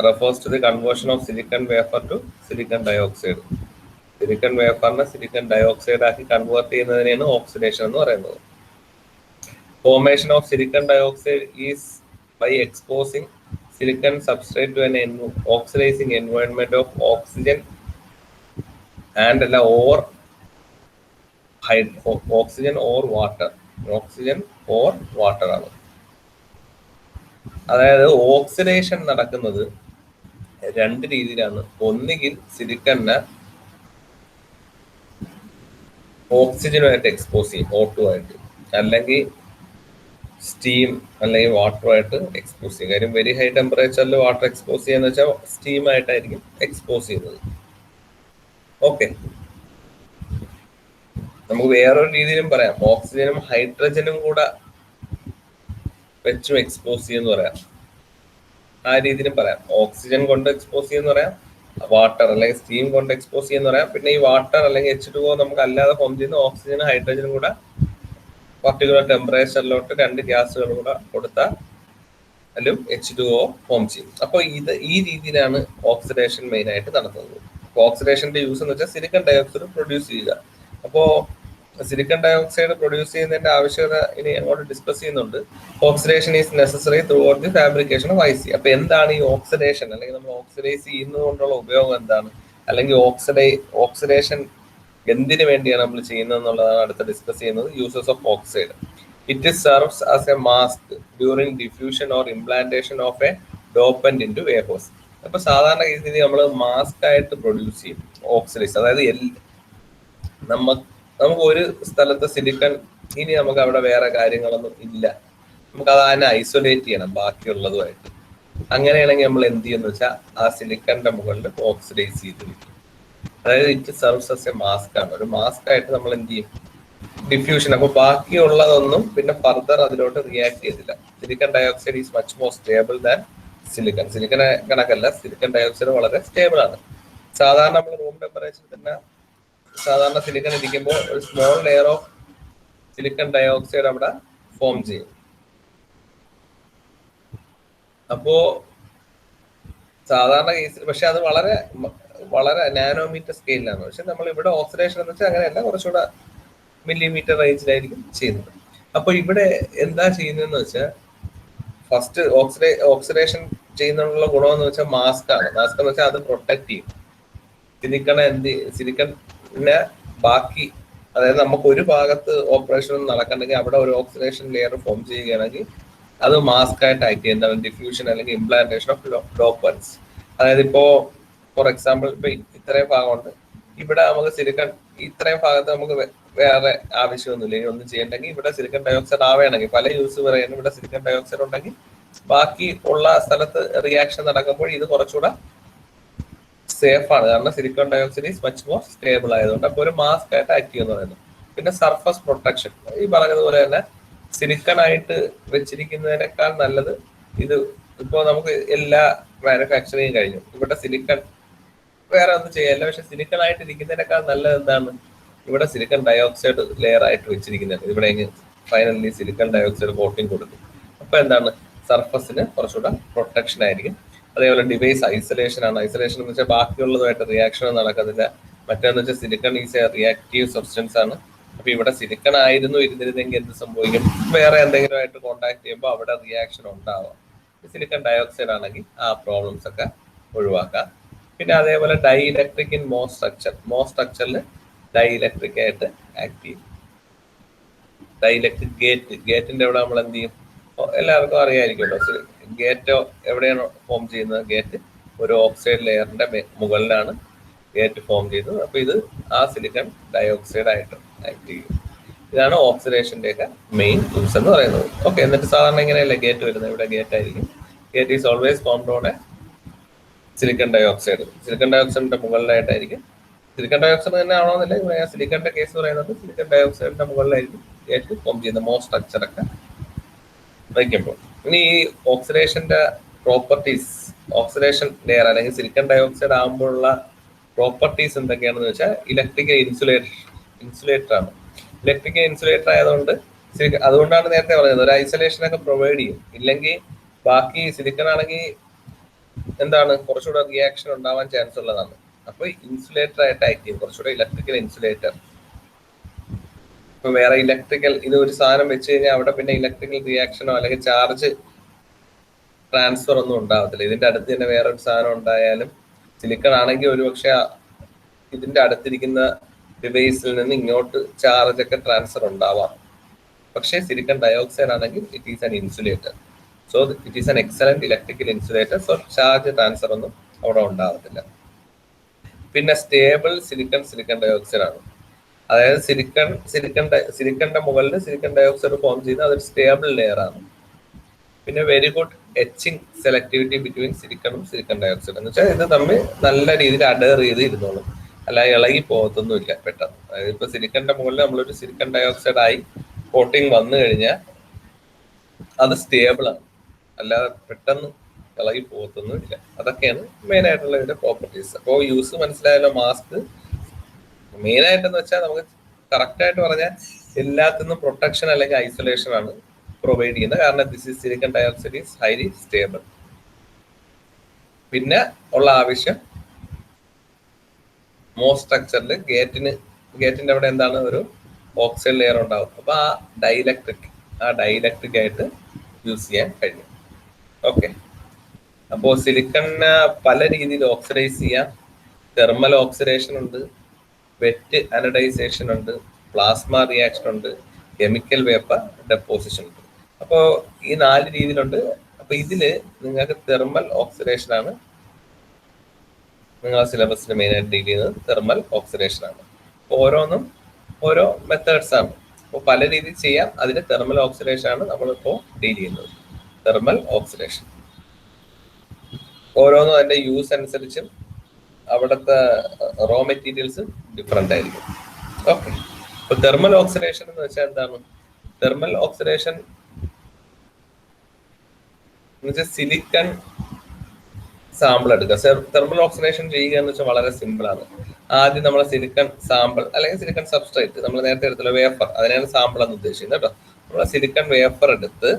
refers to the conversion of silicon wafer to silicon dioxide. Silicon വേഫറിനെ silicon dioxide ആക്കി convert ചെയ്യുന്നതിനെയാണ് oxidation എന്ന് പറയുന്നത്. Formation of silicon dioxide is by exposing silicon substrate to an oxidizing environment of oxygen and or oxygen or water. Oxygen or water ആണ്. അതായത് oxidation നടക്കുന്നത് രണ്ട് രീതിയിലാണ്. ഒന്നുകിൽ സിലിക്കണിനെ ഓക്സിജനുമായിട്ട് എക്സ്പോസ് ചെയ്യും, O2 ആയിട്ട്, അല്ലെങ്കിൽ സ്റ്റീം അല്ലെങ്കിൽ വാട്ടറുമായിട്ട് എക്സ്പോസ് ചെയ്യും. കാര്യം വെരി ഹൈ ടെമ്പറേച്ചറിൽ വാട്ടർ എക്സ്പോസ് ചെയ്യാന്ന് വെച്ചാൽ സ്റ്റീം ആയിട്ടായിരിക്കും എക്സ്പോസ് ചെയ്യുന്നത്. ഓക്കെ, നമുക്ക് വേറൊരു രീതിയിലും പറയാം, ഓക്സിജനും ഹൈഡ്രജനും കൂടെ വെച്ചും എക്സ്പോസ് ചെയ്യുമെന്ന് പറയാം. ആ രീതിയിലും പറയാം. ഓക്സിജൻ കൊണ്ട് എക്സ്പോസ് ചെയ്യുമെന്ന് പറയാം, വാട്ടർ അല്ലെങ്കിൽ സ്റ്റീം കൊണ്ട് എക്സ്പോസ് ചെയ്യുമെന്ന് പറയാം. പിന്നെ ഈ വാട്ടർ അല്ലെങ്കിൽ H2O നമുക്ക് അല്ലാതെ ഫോം ചെയ്യുന്ന ഓക്സിജനും ഹൈഡ്രജനും കൂടെ പർട്ടിക്കുലർ ടെമ്പറേച്ചറിലോട്ട് രണ്ട് ഗ്യാസുകളും കൂടെ കൊടുത്താൽ അതിലും H2O ഫോം ചെയ്യും. അപ്പോൾ ഈ രീതിയിലാണ് ഓക്സിഡേഷൻ മെയിൻ ആയിട്ട് നടത്തുന്നത്. ഓക്സിഡേഷന്റെ യൂസ് എന്ന് വെച്ചാൽ സിലിക്കൺ ഡയോക്സൈഡ് പ്രൊഡ്യൂസ് ചെയ്യുക. അപ്പോൾ സിലിക്കൺ ഡയോക്സൈഡ് പ്രൊഡ്യൂസ് ചെയ്യുന്നതിന്റെ ആവശ്യകത ഇനി അങ്ങോട്ട് ഡിസ്കസ് ചെയ്യുന്നുണ്ട്. Oxidation is necessary through out the fabrication of IC. അപ്പൊ എന്താണ് ഈ ഓക്സിഡേഷൻ, അല്ലെങ്കിൽ നമ്മൾ ഓക്സിഡൈസ് ചെയ്യുന്നത് കൊണ്ടുള്ള ഉപയോഗം എന്താണ്, അല്ലെങ്കിൽ ഓക്സിഡേഷൻ എന്തിനു വേണ്ടിയാണ് നമ്മൾ ചെയ്യുന്നത് എന്നുള്ളതാണ് അടുത്ത് ഡിസ്കസ് ചെയ്യുന്നത്. Uses of oxide. It serves as a mask during diffusion or implantation of a dopant into vapours. അപ്പൊ സാധാരണ കേസിൽ നമ്മൾ മാസ്ക് ആയിട്ട് പ്രൊഡ്യൂസ് ചെയ്യും ഓക്സിഡൈസ്. അതായത് നമുക്ക് ഒരു സ്ഥലത്ത് സിലിക്കൺ, ഇനി നമുക്ക് അവിടെ വേറെ കാര്യങ്ങളൊന്നും ഇല്ല, നമുക്ക് അതിനെ ഐസൊലേറ്റ് ചെയ്യണം ബാക്കിയുള്ളതുമായിട്ട്. അങ്ങനെയാണെങ്കിൽ നമ്മൾ എന്ത് ചെയ്യുന്ന വെച്ചാൽ ആ സിലിക്കന്റെ മുകളിൽ ഓക്സിഡൈസ് ചെയ്ത് വെക്കും. അതായത് it serves as a mask ആണ്. ഒരു മാസ്ക് ആയിട്ട് നമ്മൾ എന്ത് ചെയ്യും, ഡിഫ്യൂഷൻ. അപ്പൊ ബാക്കിയുള്ളതൊന്നും പിന്നെ ഫർദർ അതിലോട്ട് റിയാക്ട് ചെയ്തില്ല. Silicon dioxide is much more stable than silicon. Silicon കണക്കല്ല, സിലിക്കൺ ഡയോക്സൈഡ് വളരെ സ്റ്റേബിൾ ആണ്. സാധാരണ നമ്മൾ റൂം ടെമ്പറേച്ചറിൽ തന്നെ സാധാരണ സിലിക്കൺ ഇരിക്കുമ്പോൾ ഒരു small layer of silicon dioxide അവിടെ ഫോം ചെയ്യും. അപ്പോ സാധാരണ കേസിൽ പക്ഷെ അത് വളരെ വളരെ നാനോമീറ്റർ സ്കെയിലാണ്. പക്ഷെ നമ്മൾ ഇവിടെ ഓക്സിഡേഷൻ എന്ന് വെച്ചാൽ അങ്ങനെയല്ല, കുറച്ചുകൂടെ മില്ലിമീറ്റർ റേഞ്ചിലായിരിക്കും ചെയ്യുന്നത്. അപ്പൊ ഇവിടെ എന്താ ചെയ്യുന്നതെന്ന് വെച്ചാൽ ഫസ്റ്റ് ഓക്സിഡേഷൻ ചെയ്യുന്നതിനുള്ള ഗുണമെന്ന് വെച്ചാൽ മാസ്ക് ആണ്. മാസ്ക് എന്ന് വെച്ചാൽ അത് പ്രൊട്ടക്ട് ചെയ്യും സിലിക്കണിനെ ബാക്കി. അതായത് നമുക്ക് ഒരു ഭാഗത്ത് ഓപ്പറേഷൻ നടക്കണമെങ്കിൽ അവിടെ ഒരു ഓക്സിഡേഷൻ ലെയർ ഫോം ചെയ്യുകയാണെങ്കിൽ അത് മാസ്ക് ആയിട്ട് ആക്ട് ചെയ്യുന്ന ഡിഫ്യൂഷൻ അല്ലെങ്കിൽ ഇംപ്ലാന്റേഷൻ ഓഫ് ഡോപ്പൻസ്. അതായത് ഇപ്പോ ഫോർ എക്സാമ്പിൾ ഇപ്പൊ ഇത്രയും ഭാഗമുണ്ട്, ഇവിടെ നമുക്ക് സിലിക്കൺ ഇത്രയും ഭാഗത്ത് നമുക്ക് വേറെ ആവശ്യമൊന്നുമില്ല, ഇനി ഒന്നും ചെയ്യണ്ടെങ്കിൽ ഇവിടെ സിലിക്കൺ ഡയോക്സൈഡ് ആവുകയാണെങ്കിൽ പല യൂസ് പറയുന്നത് ഇവിടെ സിലിക്കൺ ഡയോക്സൈഡ് ഉണ്ടെങ്കിൽ ബാക്കി ഉള്ള സ്ഥലത്ത് റിയാക്ഷൻ നടക്കുമ്പോൾ ഇത് കുറച്ചുകൂടെ സേഫ് ആണ്. കാരണം silicon dioxide is much more stable ആയതുകൊണ്ട്. അപ്പോൾ ഒരു മാസ്ക് ആയിട്ട് ആക്ട് ചെയ്യുന്നു പറയുന്നത്. പിന്നെ സർഫസ് പ്രൊട്ടക്ഷൻ, ഈ പറഞ്ഞതുപോലെ തന്നെ സിലിക്കൺ ആയിട്ട് വെച്ചിരിക്കുന്നതിനേക്കാൾ നല്ലത് ഇത്. ഇപ്പോൾ നമുക്ക് എല്ലാ മാനുഫാക്ചറിങ് കഴിഞ്ഞു, ഇവിടെ സിലിക്കൺ വേറെ ഒന്നും ചെയ്യാനില്ല, പക്ഷെ സിലിക്കൺ ആയിട്ട് ഇരിക്കുന്നതിനേക്കാൾ നല്ലത് എന്താണ്, ഇവിടെ സിലിക്കൺ ഡയോക്സൈഡ് ലെയർ ആയിട്ട് വെച്ചിരിക്കുന്നത്. ഇവിടെ ഫൈനലി സിലിക്കൺ ഡയോക്സൈഡ് കോട്ടിങ് കൊടുക്കും. അപ്പൊ എന്താണ്, സർഫസിന് കുറച്ചുകൂടെ പ്രൊട്ടക്ഷൻ ആയിരിക്കും. അതേപോലെ ഡിവൈസ് ഐസൊലേഷൻ ആണ്. ഐസൊലേഷൻ എന്ന് വെച്ചാൽ ബാക്കിയുള്ളതുമായിട്ട് റിയാക്ഷൻ നടക്കുന്നില്ല. മറ്റേന്ന് വെച്ചാൽ silicon is a reactive substance ആണ്. അപ്പൊ ഇവിടെ സിലിക്കൺ ആയിരുന്നു ഇരുന്നിരുന്നെങ്കിൽ എന്ത് സംഭവിക്കും, വേറെ എന്തെങ്കിലും ആയിട്ട് കോണ്ടാക്ട് ചെയ്യുമ്പോൾ അവിടെ റിയാക്ഷൻ ഉണ്ടാവാം. സിലിക്കൺ ഡയോക്സൈഡ് ആണെങ്കിൽ ആ പ്രോബ്ലംസ് ഒക്കെ ഒഴിവാക്കാം. പിന്നെ അതേപോലെ ഡൈ ഇലക്ട്രിക് ഇൻ മോ സ്ട്രക്ചറിൽ ഡൈ ഇലക്ട്രിക് ആയിട്ട് ആക്ട് ചെയ്യും. ഡൈ ഇലക്ട്രിക് ഗേറ്റിന്റെ അവിടെ നമ്മൾ എന്ത് ചെയ്യും, എല്ലാവർക്കും അറിയാമായിരിക്കുമല്ലോ. ഗേറ്റ് എവിടെയാണ് ഫോം ചെയ്യുന്നത്, ഗേറ്റ് ഒരു ഓക്സൈഡ് ലെയറിന്റെ മുകളിലാണ് ഗേറ്റ് ഫോം ചെയ്യുന്നത്. അപ്പൊ ഇത് ആ സിലിക്കൺ ഡയോക്സൈഡ് ആയിട്ട് ആക്ട് ചെയ്യും. ഇതാണ് ഓക്സിഡേഷന്റെ ഒക്കെ മെയിൻ യൂസ് എന്ന് പറയുന്നത്. ഓക്കെ, എന്നിട്ട് സാധാരണ ഇങ്ങനെയല്ലേ ഗേറ്റ് വരുന്നത്, ഇവിടെ ഗേറ്റ് ആയിരിക്കും. Gate is always formed on a silicon dioxide. Silicon ഡയോക്സൈഡിന്റെ മുകളിലായിട്ടായിരിക്കും. സിലിക്കൺ ഡയോക്സൈഡ് തന്നെ ആണോന്നില്ല, ഇവിടെ സിലിക്കന്റെ കേസ് പറയുന്നത് സിലിക്കൺ ഡയോക്സൈഡിന്റെ മുകളിലായിരിക്കും ഗേറ്റ് ഫോം ചെയ്യുന്നത് മോ സ്ട്രക്ചറൊക്കെ വയ്ക്കുമ്പോൾ. ഇനി ഈ ഓക്സിഡേഷന്റെ പ്രോപ്പർട്ടീസ്, ഓക്സിഡേഷൻ ലെയർ അല്ലെങ്കിൽ സിലിക്കൺ ഡയോക്സൈഡ് ആകുമ്പോഴുള്ള പ്രോപ്പർട്ടീസ് എന്തൊക്കെയാണെന്ന് വെച്ചാൽ ഇലക്ട്രിക്കൽ ഇൻസുലേറ്റർ ആണ്. ഇലക്ട്രിക്കൽ ഇൻസുലേറ്റർ ആയതുകൊണ്ട് അതുകൊണ്ടാണ് നേരത്തെ പറഞ്ഞത് ഒരു ഐസൊലേഷൻ ഒക്കെ പ്രൊവൈഡ് ചെയ്യും. ഇല്ലെങ്കിൽ ബാക്കി സിലിക്കൺ ആണെങ്കിൽ എന്താണ് കുറച്ചുകൂടെ റിയാക്ഷൻ ഉണ്ടാവാൻ ചാൻസ് ഉള്ളതാണ്. അപ്പൊ ഇൻസുലേറ്റർ ആയിട്ട് ആക്ട് ചെയ്യും, കുറച്ചുകൂടെ ഇലക്ട്രിക്കൽ ഇൻസുലേറ്റർ. ഇപ്പൊ വേറെ ഇലക്ട്രിക്കൽ ഇത് ഒരു സാധനം വെച്ച് കഴിഞ്ഞാൽ അവിടെ പിന്നെ ഇലക്ട്രിക്കൽ റിയാക്ഷനോ അല്ലെങ്കിൽ ചാർജ് ട്രാൻസ്ഫർ ഒന്നും ഉണ്ടാവത്തില്ല. ഇതിന്റെ അടുത്ത് തന്നെ വേറൊരു സാധനം ഉണ്ടായാലും സിലിക്കൺ ആണെങ്കിൽ ഒരുപക്ഷെ ഇതിന്റെ അടുത്തിരിക്കുന്ന ഡിവൈസിൽ നിന്ന് ഇങ്ങോട്ട് ചാർജ് ഒക്കെ ട്രാൻസ്ഫർ ഉണ്ടാവാം. പക്ഷേ സിലിക്കൺ ഡയോക്സൈഡ് ആണെങ്കിൽ it is an insulator. So it is an excellent electrical insulator. So charge transfer ഒന്നും അവിടെ ഉണ്ടാവത്തില്ല. പിന്നെ സ്റ്റേബിൾ സിലിക്കൺ ഡയോക്സൈഡ് ആണ്. അതായത് സിലിക്കന്റെ മുകളിൽ സിലിക്കൺ ഡയോക്സൈഡ് ഫോം ചെയ്യുന്ന അതൊരു സ്റ്റേബിൾ ലെയർ ആണ്. പിന്നെ very good etching selectivity between silicon dioxide എന്ന് വെച്ചാൽ ഇത് തമ്മിൽ നല്ല രീതിയിൽ അഡയർ ചെയ്ത് ഇരുന്നോളും, അല്ല ഇളകി പോകത്തൊന്നുമില്ല പെട്ടെന്ന്. അതായത് ഇപ്പൊ സിലിക്കന്റെ മുകളിൽ നമ്മളൊരു സിലിക്കൺ ഡയോക്സൈഡ് ആയി കോട്ടിങ് വന്നു കഴിഞ്ഞാൽ അത് സ്റ്റേബിൾ ആണ്, അല്ലാതെ പെട്ടെന്ന് ഇളകി പോകത്തൊന്നുമില്ല. അതൊക്കെയാണ് മെയിൻ ആയിട്ടുള്ള ഇതിന്റെ പ്രോപ്പർട്ടീസ്. അപ്പോൾ യൂസ് മനസ്സിലായല്ലോ. മാസ്ക് മെയിൻ ആയിട്ടെന്ന് വെച്ചാൽ നമുക്ക് കറക്റ്റ് ആയിട്ട് പറഞ്ഞാൽ എല്ലാത്തിനും പ്രൊട്ടക്ഷൻ അല്ലെങ്കിൽ ഐസൊലേഷൻ ആണ് പ്രൊവൈഡ് ചെയ്യുന്നത്. കാരണം this is silicon dioxide is highly stable. പിന്നെ ഉള്ള ആവശ്യം സ്ട്രക്ചറിൽ ഗേറ്റിന്റെ അവിടെ എന്താണ് ഒരു ഓക്സൈഡ് ലെയർ ഉണ്ടാവും. അപ്പൊ ആ ഡൈലക്ട്രിക് ആയിട്ട് യൂസ് ചെയ്യാൻ കഴിയും. ഓക്കെ, അപ്പോ സിലിക്കണിന് പല രീതിയിൽ ഓക്സിഡൈസ് ചെയ്യാം. തെർമൽ ഓക്സിഡേഷൻ ഉണ്ട്, വെറ്റ് അനഡൈസേഷൻ ഉണ്ട്, പ്ലാസ്മ റിയാക്ഷൻ ഉണ്ട്, കെമിക്കൽ വേപ്പർ ഡെപ്പോസിഷൻ ഉണ്ട്. അപ്പോൾ ഈ 4 രീതിയിലുണ്ട്. അപ്പൊ ഇതില് നിങ്ങൾക്ക് തെർമൽ ഓക്സിഡേഷൻ ആണ് നിങ്ങളെ സിലബസിൽ മെയിൻ ആയിട്ട് ഡീൽ ചെയ്യുന്നത്. തെർമൽ ഓക്സിഡേഷൻ ആണ്. അപ്പോൾ ഓരോന്നും ഓരോ മെത്തേഡ്സ് ആണ്. അപ്പോൾ പല രീതിയിൽ ചെയ്യാം. അതിന് തെർമൽ ഓക്സിഡേഷൻ ആണ് നമ്മളിപ്പോൾ ഡീൽ ചെയ്യുന്നത്. തെർമൽ ഓക്സിഡേഷൻ ഓരോന്നും അതിന്റെ യൂസ് അനുസരിച്ചും അവിടുത്തെ റോ മെറ്റീരിയൽസ് ഡിഫറെന്റ് ആയിരിക്കും. ഓക്കെ, അപ്പൊ തെർമൽ ഓക്സിഡേഷൻ എന്ന് വെച്ചാൽ എന്താണ്? തെർമൽ ഓക്സിഡേഷൻ എന്ന് വെച്ചാൽ സിലിക്കൺ സാമ്പിൾ എടുക്കുക. തെർമൽ ഓക്സിഡേഷൻ ചെയ്യുക എന്ന് വെച്ചാൽ വളരെ സിമ്പിൾ ആണ്. ആദ്യം നമ്മൾ സിലിക്കൺ സാമ്പിൾ അല്ലെങ്കിൽ സിലിക്കൺ സബ്സ്ട്രേറ്റ് നമ്മൾ നേരത്തെ എടുത്തുള്ള വേഫർ, അതിനാണ് സാമ്പിൾ എന്ന് ഉദ്ദേശിക്കുന്നത് കേട്ടോ. നമ്മൾ സിലിക്കൺ വേഫർ എടുത്ത്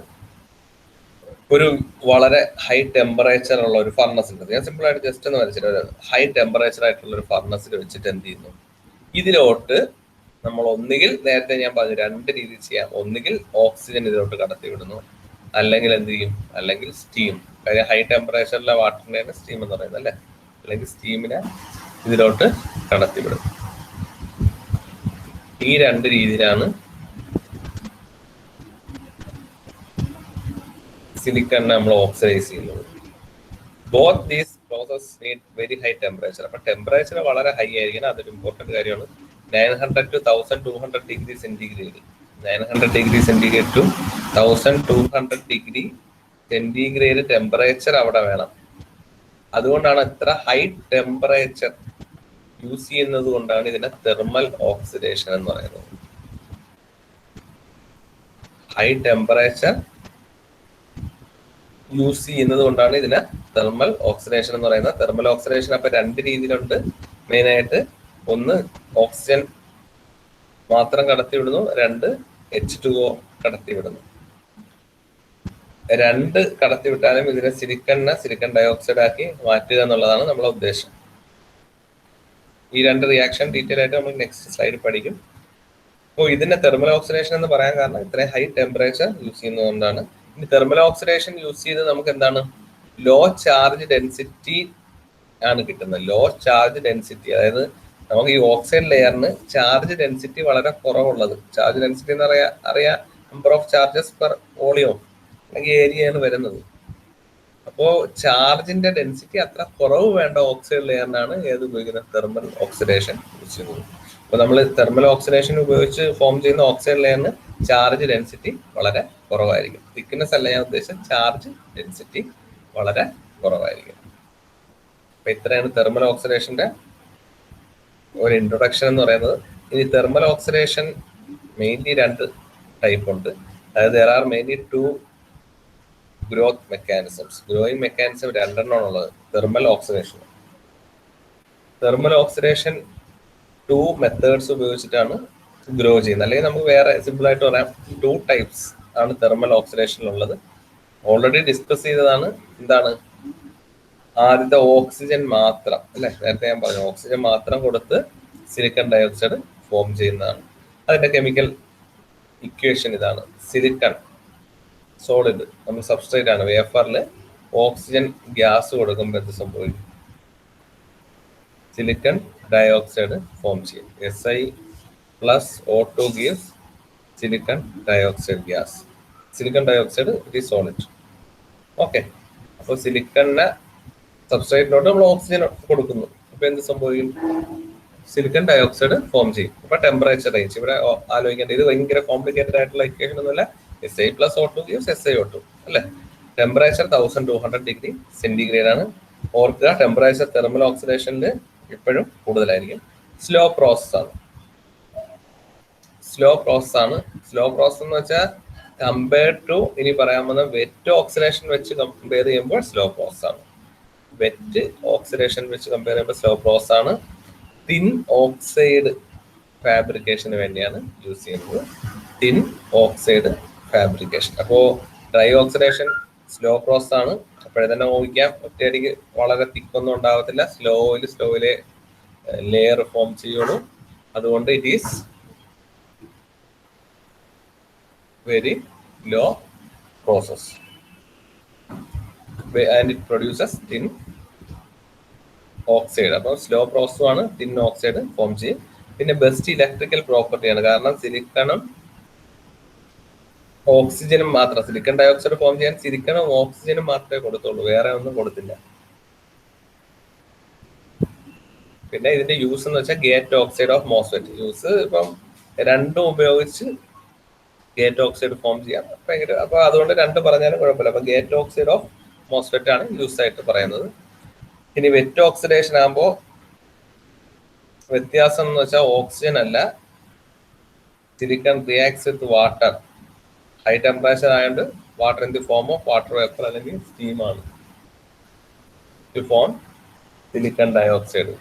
ഒരു വളരെ ഹൈ ടെമ്പറേച്ചർ ഉള്ള ഒരു ഫർണസ് ഉണ്ട്. ഞാൻ സിമ്പിൾ ആയിട്ട് ജസ്റ്റ് ഒന്ന് വരച്ചിട്ട് ഒരു ഹൈ ടെമ്പറേച്ചർ ആയിട്ടുള്ള ഒരു ഫർണസിൽ വെച്ചിട്ട് എന്ത് ചെയ്യുന്നു, ഇതിലോട്ട് നമ്മൾ ഒന്നുകിൽ നേരത്തെ ഞാൻ പറഞ്ഞു 2 രീതിയിൽ ചെയ്യാം. ഒന്നുകിൽ ഓക്സിജൻ ഇതിലോട്ട് കടത്തി വിടുന്നു, അല്ലെങ്കിൽ എന്ത് ചെയ്യും, അല്ലെങ്കിൽ സ്റ്റീം. കാര്യം ഹൈ ടെമ്പറേച്ചറിലെ വാട്ടറിനെയാണ് സ്റ്റീം എന്ന് പറയുന്നത് അല്ലേ. അല്ലെങ്കിൽ സ്റ്റീമിനെ ഇതിലോട്ട് കടത്തിവിടും. ഈ 2 രീതിയിലാണ് സിലിക്കണിനെ നമ്മൾ ഓക്സിഡൈസ് ചെയ്യുന്നത്. Both these process need very high temperature. അപ്പൊ ടെമ്പറേച്ചർ വളരെ ഹൈ ആയിരിക്കണം, അതൊരു ഇമ്പോർട്ടന്റ് കാര്യമാണ്. 900 to 1200 degree centigrade, 900 degree centigrade to 1200 degree centigrade temperature അവിടെ വേണം. അതുകൊണ്ടാണ് ഇത്ര ഹൈ ടെമ്പറേച്ചർ യൂസ് ചെയ്യുന്നത് കൊണ്ടാണ് ഇതിനെ തെർമൽ ഓക്സിഡേഷൻ എന്ന് പറയുന്നത്. ഹൈ ടെമ്പറേച്ചർ യൂസ് ചെയ്യുന്നത് കൊണ്ടാണ് ഇതിനെ തെർമൽ ഓക്സിഡേഷൻ എന്ന് പറയുന്നത്. തെർമൽ ഓക്സിഡേഷൻ അപ്പൊ 2 രീതിയിലുണ്ട് മെയിൻ ആയിട്ട്. ഒന്ന് ഓക്സിജൻ മാത്രം കടത്തിവിടുന്നു, 2 H2O കടത്തിവിടുന്നു. 2 കടത്തിവിട്ടാലും ഇതിനെ സിലിക്കൺ ഡയോക്സൈഡ് ആക്കി മാറ്റുക എന്നുള്ളതാണ് നമ്മളെ ഉദ്ദേശം. ഈ 2 റിയാക്ഷൻ ഡീറ്റെയിൽ ആയിട്ട് നമ്മൾ നെക്സ്റ്റ് സ്ലൈഡിൽ പഠിക്കും. അപ്പോൾ ഇതിനെ തെർമൽ ഓക്സിഡേഷൻ എന്ന് പറയാൻ കാരണം ഇത്രയും ഹൈ ടെമ്പറേച്ചർ യൂസ് ചെയ്യുന്നതുകൊണ്ടാണ്. ഇനി തെർമൽ ഓക്സിഡേഷൻ യൂസ് ചെയ്ത് നമുക്ക് എന്താണ്, ലോ ചാർജ് ഡെൻസിറ്റി ആണ് കിട്ടുന്നത്. ലോ ചാർജ് ഡെൻസിറ്റി, അതായത് നമുക്ക് ഈ ഓക്സൈഡ് ലെയറിന് ചാർജ് ഡെൻസിറ്റി വളരെ കുറവുള്ളത്. ചാർജ് ഡെൻസിറ്റി എന്ന് അറിയാം number of charges per volume അല്ലെങ്കിൽ ഏരിയയാണ് വരുന്നത്. അപ്പോൾ ചാർജിന്റെ ഡെൻസിറ്റി അത്ര കുറവ് വേണ്ട ഓക്സൈഡ് ലെയറിനാണ് ഏത് ഉപയോഗിക്കുന്നത്, തെർമൽ ഓക്സിഡേഷൻ യൂസ് ചെയ്യുന്നത്. അപ്പൊ നമ്മൾ തെർമൽ ഓക്സിഡേഷൻ ഉപയോഗിച്ച് ഫോം ചെയ്യുന്ന ഓക്സൈഡ് ലെയറിന് ചാർജ് ഡെൻസിറ്റി വളരെ കുറവായിരിക്കും. തിക്നെസ് അല്ല ഞാൻ ഉദ്ദേശിച്ചത്, ചാർജ് ഡെൻസിറ്റി വളരെ കുറവായിരിക്കും. അപ്പൊ ഇത്രയാണ് തെർമൽ ഓക്സിഡേഷന്റെ ഒരു ഇൻട്രൊഡക്ഷൻ എന്ന് പറയുന്നത്. ഇനി തെർമൽ ഓക്സിഡേഷൻ മെയിൻലി 2 ടൈപ്പ് ഉണ്ട്. അതായത് there are mainly 2 growth mechanisms. Growing mechanism 2 എണ്ണമാണുള്ളത് thermal oxidation. Thermal oxidation 2 methods ഉപയോഗിച്ചിട്ടാണ് ഗ്രോ ചെയ്യുന്നത്. അല്ലെങ്കിൽ നമുക്ക് വേറെ സിമ്പിൾ ആയിട്ട് പറയാം 2 ടൈപ്സ് ആണ് തെർമൽ ഓക്സിഡേഷനിലുള്ളത്. ഓൾറെഡി ഡിസ്കസ് ചെയ്തതാണ്. എന്താണ് ആദ്യത്തെ ഓക്സിജൻ മാത്രം അല്ലെ, നേരത്തെ ഞാൻ പറഞ്ഞു ഓക്സിജൻ മാത്രം കൊടുത്ത് സിലിക്കൺ ഡയോക്സൈഡ് ഫോം ചെയ്യുന്നതാണ്. അതിന്റെ കെമിക്കൽ ഇക്വേഷൻ ഇതാണ്. സിലിക്കൺ സോളിഡ് നമ്മൾ സബ്സ്ട്രേറ്റ് ആണ്, വേഫറിൽ ഓക്സിജൻ ഗ്യാസ് കൊടുക്കുമ്പോൾ എന്ത് സംഭവിക്കും? സിലിക്കൺ ഡയോക്സൈഡ് ഫോം ചെയ്യും. Si+O2 gives silicon dioxide gas. Silicon dioxide it is solid. Okay, അപ്പോൾ സിലിക്കണിനെ സബ്സ്ട്രേറ്റിലോട്ട് നമ്മൾ ഓക്സിജൻ കൊടുക്കുന്നു. അപ്പൊ എന്ത് സംഭവിക്കും? സിലിക്കൺ ഡയോക്സൈഡ് ഫോം ചെയ്യും. അപ്പൊ ടെമ്പറേച്ചർ റേഞ്ച് ഇവിടെ ആലോചിക്കേണ്ട, ഇത് ഭയങ്കര കോംപ്ലിക്കേറ്റഡ് ആയിട്ടുള്ള ഇക്വേഷൻ ഒന്നുമില്ല. Si+O2 gives SiO2 അല്ലെ. ടെമ്പറേച്ചർ 1200 ഡിഗ്രി സെന്റിഗ്രേഡ് ആണ്. ഓർക്കുക, ടെമ്പറേച്ചർ തെർമൽ ഓക്സിഡേഷനിൽ എപ്പോഴും കൂടുതലായിരിക്കും. സ്ലോ പ്രോസസ് ആണ്. സ്ലോ പ്രോസസ് എന്ന് വെച്ചാൽ കമ്പയർഡ് ടു, ഇനി പറയാൻ പോകുന്ന വെറ്റ് ഓക്സിഡേഷൻ വെച്ച് കമ്പയർ ചെയ്യുമ്പോൾ സ്ലോ പ്രോസസ് ആണ്. വെറ്റ് ഓക്സിഡേഷൻ വെച്ച് കമ്പയർ ചെയ്യുമ്പോൾ സ്ലോ പ്രോസസ് ആണ്. തിൻ ഓക്സൈഡ് ഫാബ്രിക്കേഷന് വേണ്ടിയാണ് യൂസ് ചെയ്യുന്നത്. Thin oxide fabrication. അപ്പോൾ ഡ്രൈ ഓക്സിഡേഷൻ സ്ലോ പ്രോസസ് ആണ്. അപ്പോഴേ തന്നെ ഊഹിക്കാം, ഒറ്റയടിക്ക് വളരെ തിക്കൊന്നും ഉണ്ടാവത്തില്ല. സ്ലോയില് ലെയർ ഫോം ചെയ്യുള്ളൂ. അതുകൊണ്ട് it is very low process and it produces thin oxide. അപ്പോൾ സ്ലോ പ്രോസസ് ആണ്, തിൻ ഓക്സൈഡ് ഫോം ചെയ്യും. പിന്നെ ബെസ്റ്റ് ഇലക്ട്രിക്കൽ പ്രോപ്പർട്ടി ആണ്, കാരണം സിലിക്കണും ഓക്സിജനും മാത്രം, സിലിക്കൺ ഡയോക്സൈഡ് ഫോം ചെയ്യാൻ സിലിക്കണും ഓക്സിജനും മാത്രമേ കൊടുത്തുള്ളൂ, വേറെ ഒന്നും കൊടുത്തില്ല. പിന്നെ ഇതിന്റെ യൂസ് എന്ന് വെച്ചാൽ gate oxide of MOSFET use. ഇപ്പം രണ്ടും ഉപയോഗിച്ച് ഗേറ്റ് ഓക്സൈഡ് ഫോം ചെയ്യാം. അപ്പൊ അതുകൊണ്ട് രണ്ട് പറഞ്ഞാലും കുഴപ്പമില്ല. അപ്പൊ ഗേറ്റ് ഓക്സൈഡ് ഓഫ് മോസ്ഫെറ്റ് ആണ് യൂസ് ആയിട്ട് പറയുന്നത്. ഇനി വെറ്റ് ഓക്സിഡേഷൻ ആകുമ്പോൾ വ്യത്യാസം എന്ന് വെച്ചാൽ ഓക്സിജൻ അല്ല, silicon reacts with water. High temperature ആയതുകൊണ്ട് water in the form of water vapour അല്ലെങ്കിൽ സ്റ്റീം ആണ് to form silicon dioxide.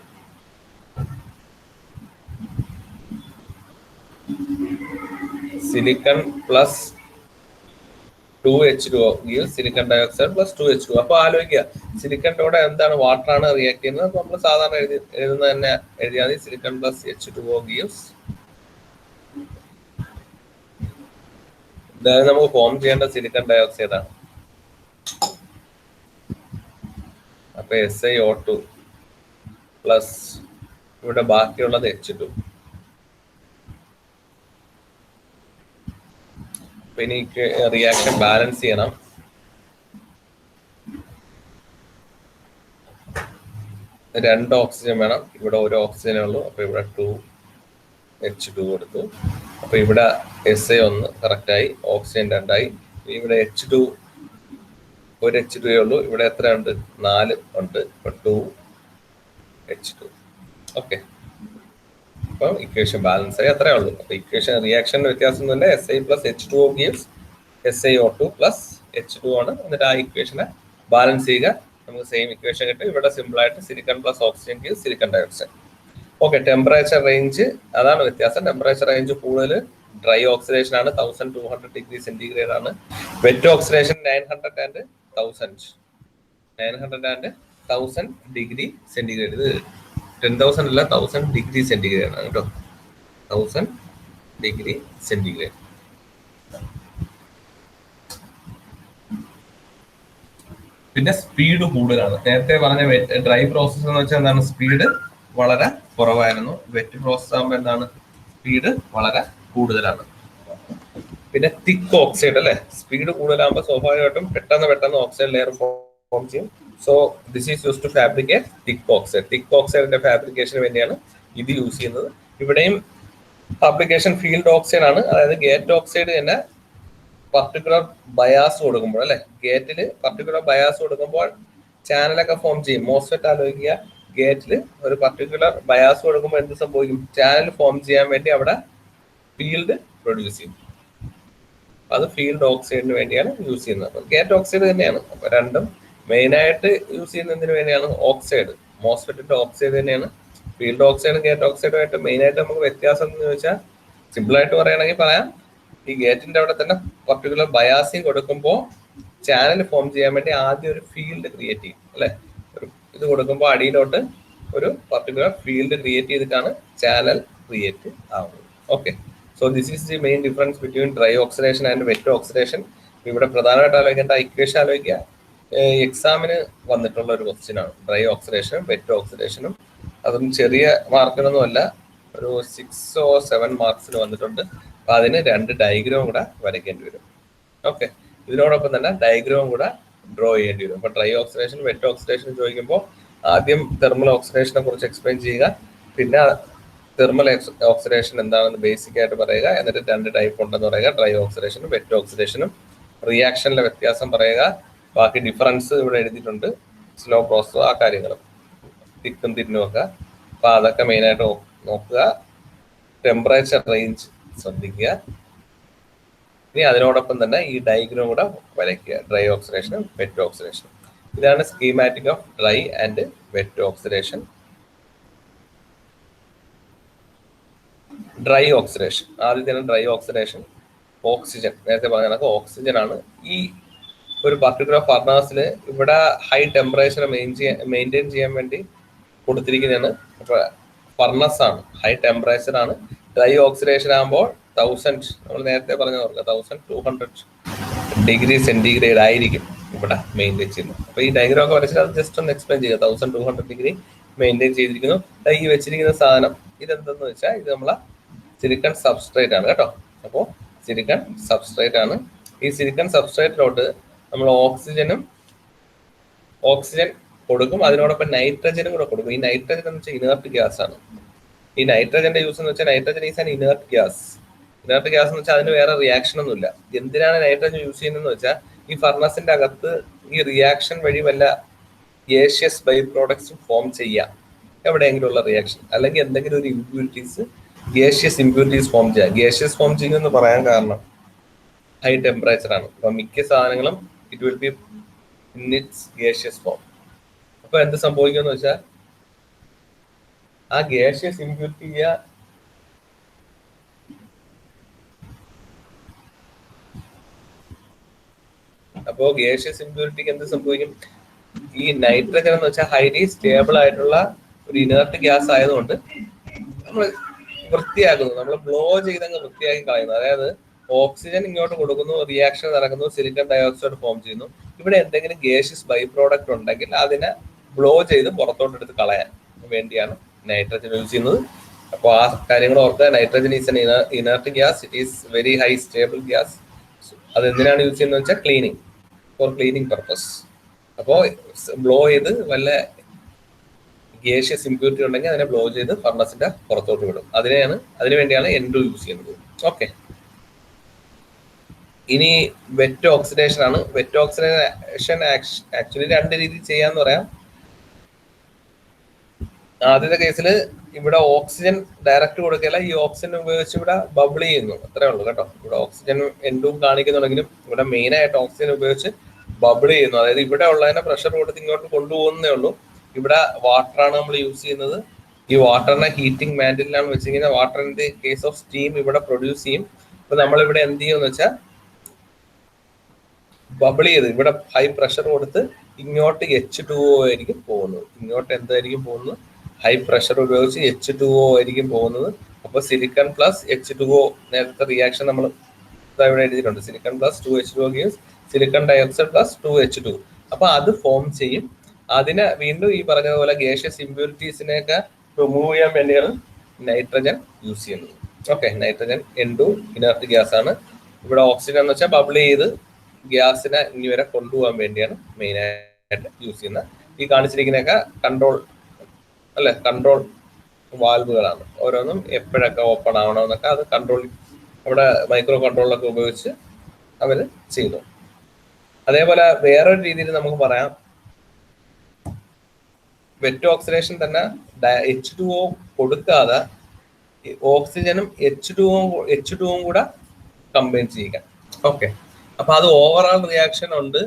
Silicon plus 2H2O gives silicon dioxide plus 2H2O. അപ്പൊ ആലോചിക്കുക, സിലിക്കൻ്റെ കൂടെ എന്താണ് വാട്ടർ ആണ് റിയാക്ട് ചെയ്യുന്നത്. നമ്മൾ സാധാരണ എഴുതുന്ന തന്നെ എഴുതിയാൽ മതി. സിലിക്കൺ പ്ലസ് H2O gives, അതായത് നമുക്ക് ഫോം ചെയ്യേണ്ട സിലിക്കൺ ഡയോക്സൈഡ് ആണ്. അപ്പൊ SiO2 പ്ലസ് ഇവിടെ ബാക്കിയുള്ളത് H2. പിന്നെ റിയാക്ഷൻ ബാലൻസ് ചെയ്യണം. രണ്ട് ഓക്സിജൻ വേണം, ഇവിടെ ഒരു ഓക്സിജനേ ഉള്ളൂ. അപ്പൊ ഇവിടെ 2H2 കൊടുത്തു. അപ്പൊ ഇവിടെ Si1 കറക്റ്റായി, ഓക്സിജൻ 2ആയി. ഇവിടെ H2 ഒരു H2 ഉള്ളൂ, ഇവിടെ എത്ര ഉണ്ട്? 4 ഉണ്ട്. 2H2. ഓക്കെ, അപ്പൊ ഇക്വേഷൻ ബാലൻസ് ആയി, അത്രേ ഉള്ളൂ. അപ്പൊ ഇക്വേഷൻ റിയാക്ഷൻ വ്യത്യാസമൊന്നുമില്ല. Si+H2O gives SiO2 plus H2 ആണ്. എന്നിട്ട് ആ ഇക്വേഷനെ ബാലൻസ് ചെയ്യുക, നമുക്ക് സെയിം ഇക്വേഷൻ കിട്ടും. ഇവിടെ സിമ്പിൾ ആയിട്ട് silicon plus oxygen gives silicon dioxide. Okay, temperature range അതാണ് വ്യത്യാസം. ടെമ്പറേച്ചർ റേഞ്ച് കൂടുതൽ ഡ്രൈ ഓക്സിഡേഷൻ ആണ്, 1200 ഡിഗ്രി സെന്റിഗ്രേഡ് ആണ്. Wet oxidation 900 and 1000 degree centigrade. ഇത് 10,000 അല്ല, 1000 ഡിഗ്രി സെന്റിഗ്രേഡ് ആണ് കേട്ടോ. 1000 ഡിഗ്രി സെന്റിഗ്രേഡ്. പിന്നെ സ്പീഡ് കൂടുതലാണ്. നേരത്തെ പറഞ്ഞ ഡ്രൈ പ്രോസസ് എന്ന് വെച്ചാൽ എന്താണ്, സ്പീഡ് വളരെ കുറവായിരുന്നു. വെറ്റ് പ്രോസസ് ആകുമ്പോൾ എന്താണ്, സ്പീഡ് വളരെ കൂടുതലാണ്. പിന്നെ തിക്ക് ഓക്സൈഡ് അല്ലെ, സ്പീഡ് കൂടുതലാകുമ്പോൾ സ്വാഭാവികമായിട്ടും പെട്ടെന്ന് ഓക്സൈഡ് ലെയർ ഫോം ചെയ്യും. So this is use to fabricate thick oxide. Thick ഓക്സൈഡിന്റെ ഫാബ്രിക്കേഷന് വേണ്ടിയാണ് ഇത് യൂസ് ചെയ്യുന്നത്. ഇവിടെയും ഫാബ്രിക്കേഷൻ ഫീൽഡ് ഓക്സൈഡ് ആണ്, അതായത് ഗേറ്റ് ഓക്സൈഡ് തന്നെ പർട്ടിക്കുലർ ബയാസ് കൊടുക്കുമ്പോൾ അല്ലെ, ഗേറ്റിൽ പർട്ടിക്കുലർ ബയാസ് കൊടുക്കുമ്പോൾ ചാനലൊക്കെ ഫോം ചെയ്യും. മോസ്ഫെറ്റ് ആലോചിക്കുക, ഗേറ്റിൽ ഒരു പർട്ടിക്കുലർ ബയാസ് കൊടുക്കുമ്പോൾ എന്ത് സംഭവിക്കും? ചാനൽ ഫോം ചെയ്യാൻ വേണ്ടി അവിടെ ഫീൽഡ് പ്രൊഡ്യൂസ് ചെയ്യും. അത് ഫീൽഡ് ഓക്സൈഡിന് വേണ്ടിയാണ് യൂസ് ചെയ്യുന്നത്. ഗേറ്റ് ഓക്സൈഡ് തന്നെയാണ്. അപ്പൊ രണ്ടും മെയിനായിട്ട് യൂസ് ചെയ്യുന്നതിന് വേണ്ടിയാണ്. ഓക്സൈഡ് മോസ്ഫെറ്റിന്റെ ഓക്സൈഡ് തന്നെയാണ്. ഫീൽഡ് ഓക്സൈഡും ഗേറ്റ് ഓക്സൈഡുമായിട്ട് മെയിനായിട്ട് നമുക്ക് വ്യത്യാസം എന്ന് ചോദിച്ചാൽ സിമ്പിൾ ആയിട്ട് പറയുകയാണെങ്കിൽ പറയാം, ഈ ഗേറ്റിന്റെ അവിടെ തന്നെ പർട്ടിക്കുലർ ബയാസിങ് കൊടുക്കുമ്പോൾ ചാനൽ ഫോം ചെയ്യാൻ വേണ്ടി ആദ്യം ഒരു ഫീൽഡ് ക്രിയേറ്റ് ചെയ്യും അല്ലെ. ഒരു ഇത് കൊടുക്കുമ്പോൾ അടിയിലോട്ട് ഒരു പർട്ടിക്കുലർ ഫീൽഡ് ക്രിയേറ്റ് ചെയ്തിട്ടാണ് ചാനൽ ക്രിയേറ്റ് ആവുന്നത്. Okay, so this is the main difference between dry oxidation and wet oxidation. ഇവിടെ പ്രധാനമായിട്ട് ആലോചിക്കേണ്ട ഇക്വേഷൻ ആലോചിക്കുക. എക്സാമിന് വന്നിട്ടുള്ള ഒരു ക്വസ്റ്റ്യൻ ആണ് ഡ്രൈ ഓക്സിഡേഷനും വെറ്റ് ഓക്സിഡേഷനും. അതും ചെറിയ മാർക്കിനൊന്നും അല്ല, ഒരു 6 or 7 മാർക്സിന് വന്നിട്ടുണ്ട്. അപ്പൊ അതിന് 2 ഡയഗ്രാം കൂടെ വരയ്ക്കേണ്ടി വരും. ഓക്കെ, ഇതിനോടൊപ്പം തന്നെ ഡയഗ്രാം കൂടെ ഡ്രോ ചെയ്യേണ്ടി വരും. അപ്പൊ ഡ്രൈ ഓക്സിഡേഷൻ വെറ്റ് ഓക്സിഡേഷൻ ചോദിക്കുമ്പോൾ ആദ്യം തെർമൽ ഓക്സിഡേഷനെ കുറിച്ച് എക്സ്പ്ലെയിൻ ചെയ്യുക, പിന്നെ തെർമൽ ഓക്സിഡേഷൻ എന്താണെന്ന് ബേസിക് ആയിട്ട് പറയുക, എന്നിട്ട് 2 ടൈപ്പ് ഉണ്ടെന്ന് പറയുക, ഡ്രൈ ഓക്സിഡേഷനും വെറ്റ് ഓക്സിഡേഷനും. റിയാക്ഷനിലെ വ്യത്യാസം പറയുക, ബാക്കി ഡിഫറൻസ് ഇവിടെ എഴുതിയിട്ടുണ്ട്, സ്ലോ പ്രോസസ്, ആ കാര്യങ്ങളും തിക്കും തിന്നും ഒക്കെ. അപ്പൊ അതൊക്കെ മെയിനായിട്ട് നോക്കുക. ടെമ്പറേച്ചർ റേഞ്ച് ശ്രദ്ധിക്കുക. ഇനി അതിനോടൊപ്പം തന്നെ ഈ ഡയഗ്രാം കൂടെ വരയ്ക്കുക, ഡ്രൈ ഓക്സിഡേഷനും വെറ്റ് ഓക്സിഡേഷനും. ഇതാണ് schematic of dry and wet oxidation. Dry oxidation, ആദ്യത്തെ ഡ്രൈ ഓക്സിഡേഷൻ. ഓക്സിജൻ, നേരത്തെ പറഞ്ഞ കണക്ക് ഓക്സിജൻ ആണ്. ഈ ഒരു പർട്ടിക്കുലർ ഫർണാസിൽ ഇവിടെ ഹൈ ടെമ്പറേച്ചർ മെയിൻറ്റെയിൻ ചെയ്യാൻ വേണ്ടി കൊടുത്തിരിക്കുന്നതാണ്. അപ്പൊ ഫർണസ് ആണ്, ഹൈ ടെമ്പറേച്ചർ ആണ്. ഡ്രൈ ഓക്സിഡേഷൻ ആകുമ്പോൾ 1000, നമ്മൾ നേരത്തെ പറഞ്ഞ ഓർക്കുക, 1200 ഡിഗ്രി സെന്റിഗ്രേഡ് ആയിരിക്കും ഇവിടെ മെയിൻറ്റെയിൻ ചെയ്യുന്നത്. അപ്പൊ ഈ ഡയഗ്രാം ഒക്കെ വരച്ചിട്ട് അത് ജസ്റ്റ് ഒന്ന് എക്സ്പ്ലെയിൻ ചെയ്യുക. 1200 ഡിഗ്രി മെയിൻറ്റെയിൻ ചെയ്തിരിക്കുന്നു. ഈ വെച്ചിരിക്കുന്ന സാധനം ഇതെന്തെന്ന് വെച്ചാൽ ഇത് നമ്മളെ സിലിക്കൺ സബ്സ്ട്രേറ്റ് ആണ് കേട്ടോ. അപ്പോൾ സിലിക്കൺ സബ്സ്ട്രേറ്റ് ആണ്. ഈ സിലിക്കൺ സബ്സ്ട്രേറ്റിലോട്ട് നമ്മൾ ഓക്സിജൻ കൊടുക്കും, അതിനോടൊപ്പം നൈട്രജനും കൂടെ കൊടുക്കും. ഈ നൈട്രജൻ എന്ന് വെച്ചാൽ ഇനേർട്ട് ഗ്യാസ് ആണ്. ഈ നൈട്രജന്റെ യൂസ് എന്ന് വെച്ചാൽ nitrogen is an inert gas. Inert gas എന്ന് വെച്ചാൽ അതിന് വേറെ റിയാക്ഷൻ ഒന്നുമില്ല. എന്തിനാണ് നൈട്രജൻ യൂസ് ചെയ്യുന്നതെന്ന് വെച്ചാൽ ഈ ഫർണസിന്റെ അകത്ത് ഈ റിയാക്ഷൻ വഴി വല്ല ഗേഷ്യസ് ബൈ പ്രോഡക്ട്സും ഫോം ചെയ്യാം, എവിടെയെങ്കിലും ഉള്ള റിയാക്ഷൻ, അല്ലെങ്കിൽ എന്തെങ്കിലും ഒരു ഇമ്പ്യൂരിറ്റീസ്, ഗേഷ്യസ് ഇമ്പ്യൂരിറ്റീസ് ഫോം ചെയ്യാം. ഗേഷ്യസ് ഫോം ചെയ്യുമെന്ന് പറയാൻ കാരണം ഹൈ ടെമ്പറേച്ചർ ആണ്. അപ്പൊ മിക്ക സാധനങ്ങളും it will be in its gaseous form. അപ്പൊ എന്ത് സംഭവിക്കുമെന്ന് വെച്ചാൽ ആ ഗേഷ്യസ് ഇമ്പ്യൂരിറ്റി അപ്പോ ഗേഷ്യസ് ഇമ്പ്യൂരിറ്റിക്ക് എന്ത് സംഭവിക്കും? ഈ നൈട്രജൻ എന്ന് വെച്ചാൽ ഹൈലി സ്റ്റേബിൾ ആയിട്ടുള്ള ഒരു ഇനേർട്ട് ഗ്യാസ് ആയതുകൊണ്ട് നമ്മൾ വൃത്തിയാക്കുന്നു, നമ്മൾ ബ്ലോ ചെയ്തങ്ങ് വൃത്തിയാക്കി കളയുന്നു. അതായത് ഓക്സിജൻ ഇങ്ങോട്ട് കൊടുക്കുന്നു, റിയാക്ഷൻ നടക്കുന്നു, സിലിക്കൺ ഡയോക്സൈഡ് ഫോം ചെയ്യുന്നു. ഇവിടെ എന്തെങ്കിലും ഗേഷ്യസ് ബൈ പ്രോഡക്റ്റ് ഉണ്ടെങ്കിൽ അതിനെ ബ്ലോ ചെയ്ത് പുറത്തോട്ട് എടുത്ത് കളയാൻ വേണ്ടിയാണ് നൈട്രജൻ യൂസ് ചെയ്യുന്നത്. അപ്പോൾ ആ കാര്യങ്ങൾ ഓർക്കുക. Nitrogen is N inert gas, it is very high stable gas. അത് എന്തിനാണ് യൂസ് ചെയ്യുന്നത് വെച്ചാൽ ക്ലീനിങ്, ഫോർ ക്ലീനിങ് പർപ്പസ്. അപ്പോൾ ബ്ലോ ചെയ്ത് വല്ല ഗേഷ്യസ് ഇമ്പ്യൂരിറ്റി ഉണ്ടെങ്കിൽ അതിനെ ബ്ലോ ചെയ്ത് ഫർണസിന്റെ പുറത്തോട്ട് വിടും. അതിനു വേണ്ടിയാണ് N2 യൂസ് ചെയ്യുന്നത്. ഓക്കെ, ഇനി വെറ്റ് ഓക്സിഡേഷൻ ആണ്. വെറ്റ് ഓക്സിഡേഷൻ ആക്ച്വലി 2 രീതിയിൽ ചെയ്യാന്ന് പറയാം. ആദ്യത്തെ കേസിൽ ഇവിടെ ഓക്സിജൻ ഡയറക്റ്റ് കൊടുക്കില്ല, ഈ ഓക്സിജൻ ഉപയോഗിച്ച് ഇവിടെ ബബിൾ ചെയ്യുന്നു, അത്രേ ഉള്ളൂ കേട്ടോ. ഇവിടെ ഓക്സിജൻ N2 കാണിക്കുന്നുണ്ടെങ്കിലും ഇവിടെ മെയിൻ ആയിട്ട് ഓക്സിജൻ ഉപയോഗിച്ച് ബബിൾ ചെയ്യുന്നു. അതായത് ഇവിടെ ഉള്ളതിനെ പ്രഷർ കൊടുത്ത് ഇങ്ങോട്ട് കൊണ്ടുപോകുന്നേ ഉള്ളൂ. ഇവിടെ വാട്ടറാണ് നമ്മൾ യൂസ് ചെയ്യുന്നത്. ഈ വാട്ടറിനെ ഹീറ്റിംഗ് മാൻഡിലാണ് വെച്ചിരിക്കുന്നത്. വാട്ടറിന്റെ കേസ് ഓഫ് സ്റ്റീം ഇവിടെ പ്രൊഡ്യൂസ് ചെയ്യും. അപ്പൊ നമ്മളിവിടെ എന്ത് ചെയ്യുമെന്ന് വെച്ചാൽ ബബിൾ ചെയ്ത് ഇവിടെ ഹൈ പ്രഷർ കൊടുത്ത് ഇങ്ങോട്ട് H2O ആയിരിക്കും പോകുന്നത്. ഇങ്ങോട്ട് എന്തായിരിക്കും പോകുന്നത്? ഹൈ പ്രഷർ ഉപയോഗിച്ച് H2O ആയിരിക്കും പോകുന്നത്. അപ്പൊ സിലിക്കൺ പ്ലസ് H2O, നേരത്തെ റിയാക്ഷൻ നമ്മൾ ഇവിടെ എഴുതിയിട്ടുണ്ട്. Silicon plus 2H2O gives silicon dioxide plus 2H2. അപ്പൊ അത് ഫോം ചെയ്യും. അതിനെ വീണ്ടും ഈ പറഞ്ഞതുപോലെ ഗേഷ്യസ് ഇമ്പ്യൂരിറ്റീസിനെയൊക്കെ റിമൂവ് ചെയ്യാൻ വേണ്ടിയാണ് നൈട്രജൻ യൂസ് ചെയ്യുന്നത്. Okay, nitrogen N2 inert gas ആണ്. ഇവിടെ ഓക്സിജൻ എന്ന് വെച്ചാൽ ബബിൾ ചെയ്ത് ഗ്യാസിനെ ഇനി വരെ കൊണ്ടുപോകാൻ വേണ്ടിയാണ് മെയിൻ ആയിട്ട് യൂസ് ചെയ്യുന്നത്. ഈ കാണിച്ചിരിക്കുന്നതൊക്കെ കൺട്രോൾ കൺട്രോൾ വാൽവുകളാണ്. ഓരോന്നും എപ്പോഴൊക്കെ ഓപ്പൺ ആവണമെന്നൊക്കെ അത് കൺട്രോൾ, അവിടെ മൈക്രോ കൺട്രോളൊക്കെ ഉപയോഗിച്ച് അവർ ചെയ്യുന്നു. അതേപോലെ വേറൊരു രീതിയിൽ നമുക്ക് പറയാം, വെറ്റ് ഓക്സിഡേഷൻ തന്നെ H2O കൊടുക്കാതെ ഓക്സിജനും H2O കൂടെ കമ്പൈൻ ചെയ്യുക. ഓക്കെ, അപ്പൊ അത് ഓവറോൾ റിയാക്ഷൻ ഉണ്ട്.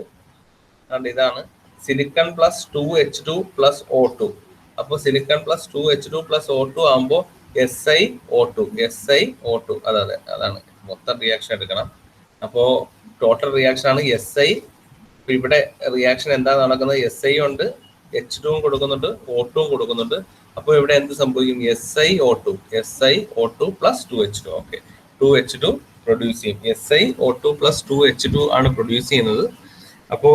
ഇതാണ് silicon plus 2H2 plus O2. അപ്പോൾ silicon plus 2H2 plus O2 ആകുമ്പോൾ SiO2 അതാണ് മൊത്തം റിയാക്ഷൻ എടുക്കണം. അപ്പോൾ ടോട്ടൽ റിയാക്ഷൻ ആണ് SI. ഇവിടെ റിയാക്ഷൻ എന്താ നടക്കുന്നത്? SI ഉണ്ട്, H2 കൊടുക്കുന്നുണ്ട്, O2 കൊടുക്കുന്നുണ്ട്. അപ്പോൾ ഇവിടെ എന്ത് സംഭവിക്കും? SiO2 plus 2H2. Okay, 2H2 produce ചെയ്യും. SiO2 പ്ലസ് 2H2 ആണ് പ്രൊഡ്യൂസ് ചെയ്യുന്നത്. അപ്പോ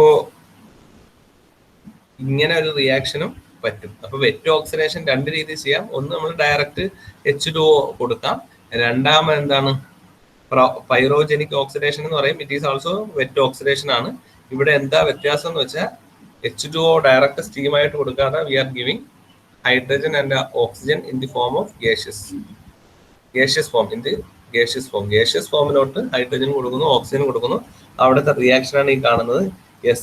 ഇങ്ങനെ ഒരു റിയാക്ഷനും പറ്റും. അപ്പൊ വെറ്റ് ഓക്സിഡേഷൻ രണ്ട് രീതിയിൽ ചെയ്യാം. ഒന്ന് നമ്മൾ ഡയറക്റ്റ് H2O കൊടുക്കാം. രണ്ടാമത് എന്താണ്? പൈറോജനിക് ഓക്സിഡേഷൻ എന്ന് പറയും. It is also wet oxidation ആണ്. ഇവിടെ എന്താ വ്യത്യാസം എന്ന് വെച്ചാൽ H2O ഡയറക്റ്റ് സ്റ്റീം ആയിട്ട് കൊടുക്കാതെ we are giving hydrogen and oxygen in the form of gaseous form. Gaseous ഫോമിലോട്ട് ഹൈഡ്രജൻ കൊടുക്കുന്നു, ഓക്സിജൻ കൊടുക്കുന്നു. അവിടുത്തെ റിയാക്ഷനാണ് ഈ കാണുന്നത്.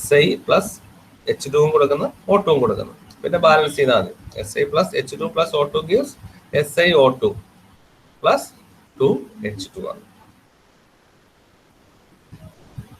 Si പ്ലസ് H2 കൊടുക്കുന്നു, O2 കൊടുക്കുന്നു. പിന്നെ ബാലൻസ് ചെയ്താൽ മതി. Si plus H2 plus O2 gives SiO2 plus 2H2 ആണ്.